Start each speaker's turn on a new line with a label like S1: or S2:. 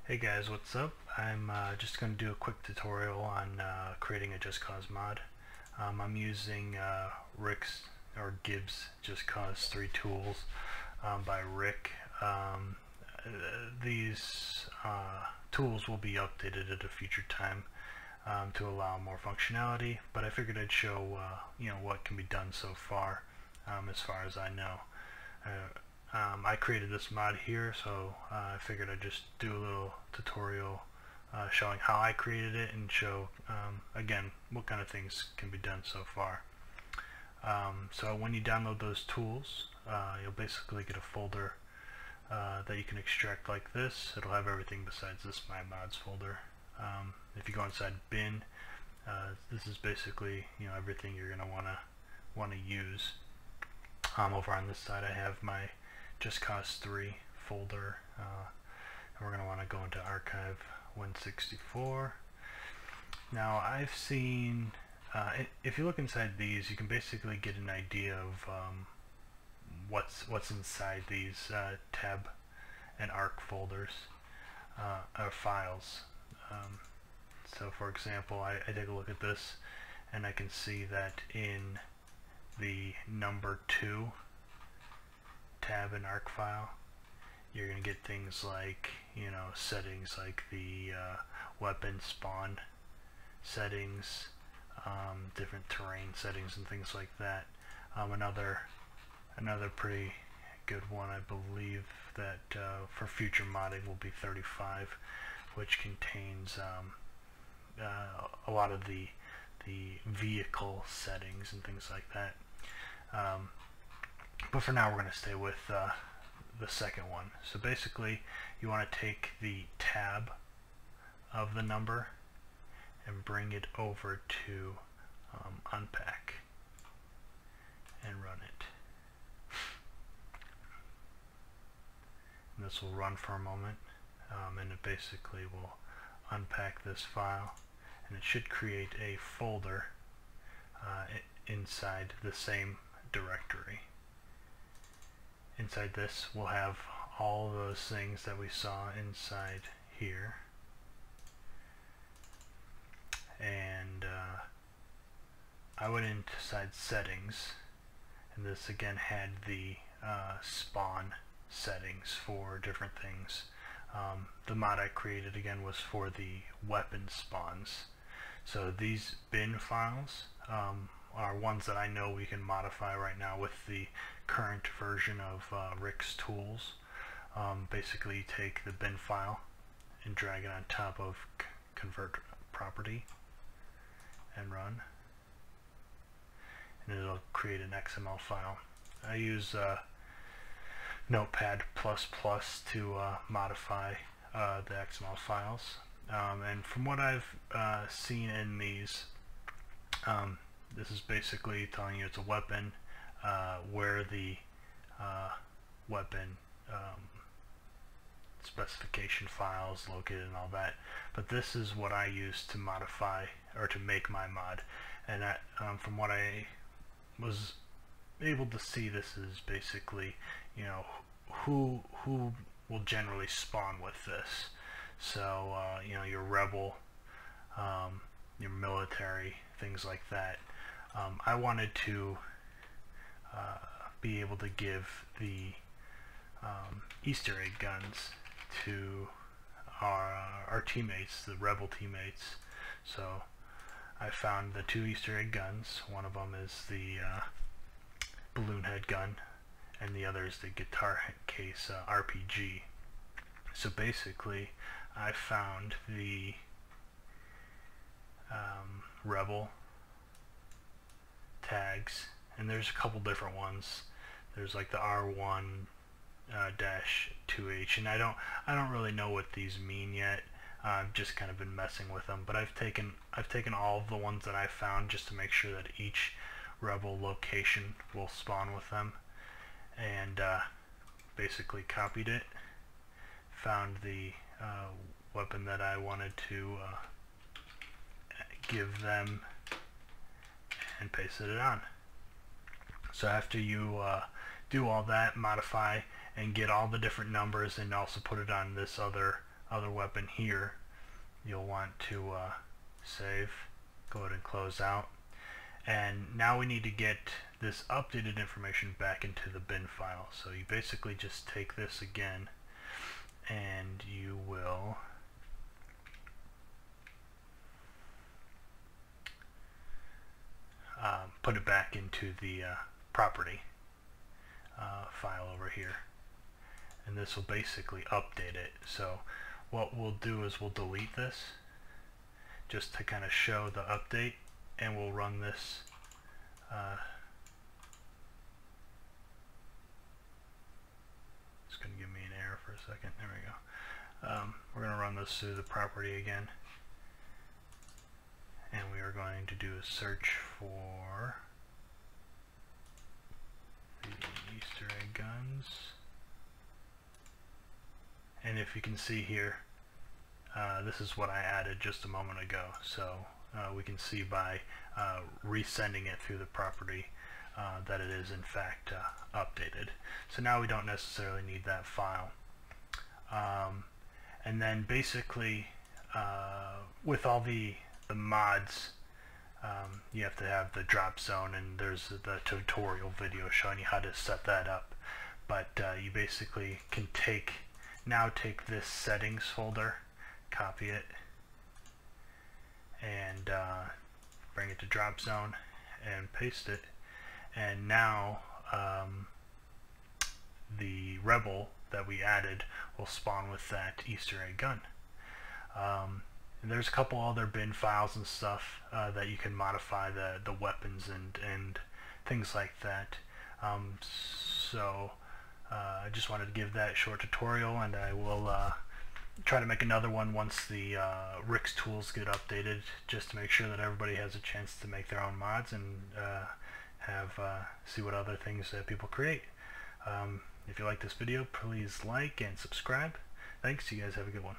S1: Hey guys, what's up? I'm just going to do a quick tutorial on creating a Just Cause mod. I'm using Rick's or Gibbs Just Cause 3 tools by Rick. These tools will be updated at a future time to allow more functionality, but I figured I'd show what can be done so far as I know. I created this mod here, so I figured I'd just do a little tutorial showing how I created it and show again what kind of things can be done so far. So when you download those tools, you'll basically get a folder that you can extract like this. It'll have everything besides this My Mods folder. If you go inside bin, this is basically everything you're gonna wanna use. Over on this side I have my Just Cause 3 folder, and we're going to want to go into Archive 164. Now I've seen, if you look inside these, you can basically get an idea of what's inside these tab and arc folders or files. So for example, I take a look at this and I can see that in the number 2 tab and arc file, you're going to get things like settings like the weapon spawn settings, different terrain settings and things like that. Another pretty good one, I believe, that for future modding will be 35, which contains a lot of the vehicle settings and things like that. But for now we're going to stay with the second one. So basically you want to take the tab of the number and bring it over to unpack and run it. And this will run for a moment, and it basically will unpack this file, and it should create a folder inside the same directory. Inside this we'll have all those things that we saw inside here, and I went inside settings, and this again had the spawn settings for different things. The mod I created again was for the weapon spawns. So these bin files are ones that I know we can modify right now with the current version of Rick's tools. Basically you take the bin file and drag it on top of convert property and run, and it'll create an XML file. I use Notepad++ to modify the XML files, and from what I've seen in these, this is basically telling you it's a weapon, where the weapon specification files located and all that. But this is what I use to modify or to make my mod, and from what I was able to see, this is basically who will generally spawn with this. So your rebel, your military, things like that. I wanted to be able to give the Easter egg guns to our teammates, the rebel teammates. So I found the 2 Easter egg guns. One of them is the balloon head gun, and the other is the guitar case RPG. So basically I found the rebel tags, and there's a couple different ones. There's like the R1 -2H, and I don't really know what these mean yet. I've just kind of been messing with them, but I've taken all of the ones that I found just to make sure that each rebel location will spawn with them, and basically copied it, found the weapon that I wanted to give them, and pasted it on. So after you do all that, modify and get all the different numbers, and also put it on this other other weapon here, you'll want to save, go ahead and close out. And now we need to get this updated information back into the bin file. So you basically just take this again and you will put it back into the property file over here, and this will basically update it. So what we'll do is we'll delete this just to kind of show the update, and we'll run this it's going to give me an error for a second. There we go. We're going to run this through the property again, and we are going to do a search for the Easter egg guns. And if you can see here, this is what I added just a moment ago. So we can see by resending it through the property that it is in fact updated. So now we don't necessarily need that file. And then basically with all the mods, you have to have the drop zone, and there's the tutorial video showing you how to set that up. But you basically can take this settings folder, copy it, and bring it to drop zone and paste it, and now the rebel that we added will spawn with that Easter egg gun. And there's a couple other bin files and stuff that you can modify the weapons and things like that. So I just wanted to give that short tutorial, and I will try to make another one once the Rick's tools get updated, just to make sure that everybody has a chance to make their own mods and see what other things that people create. If you like this video, please like and subscribe. Thanks. You guys have a good one.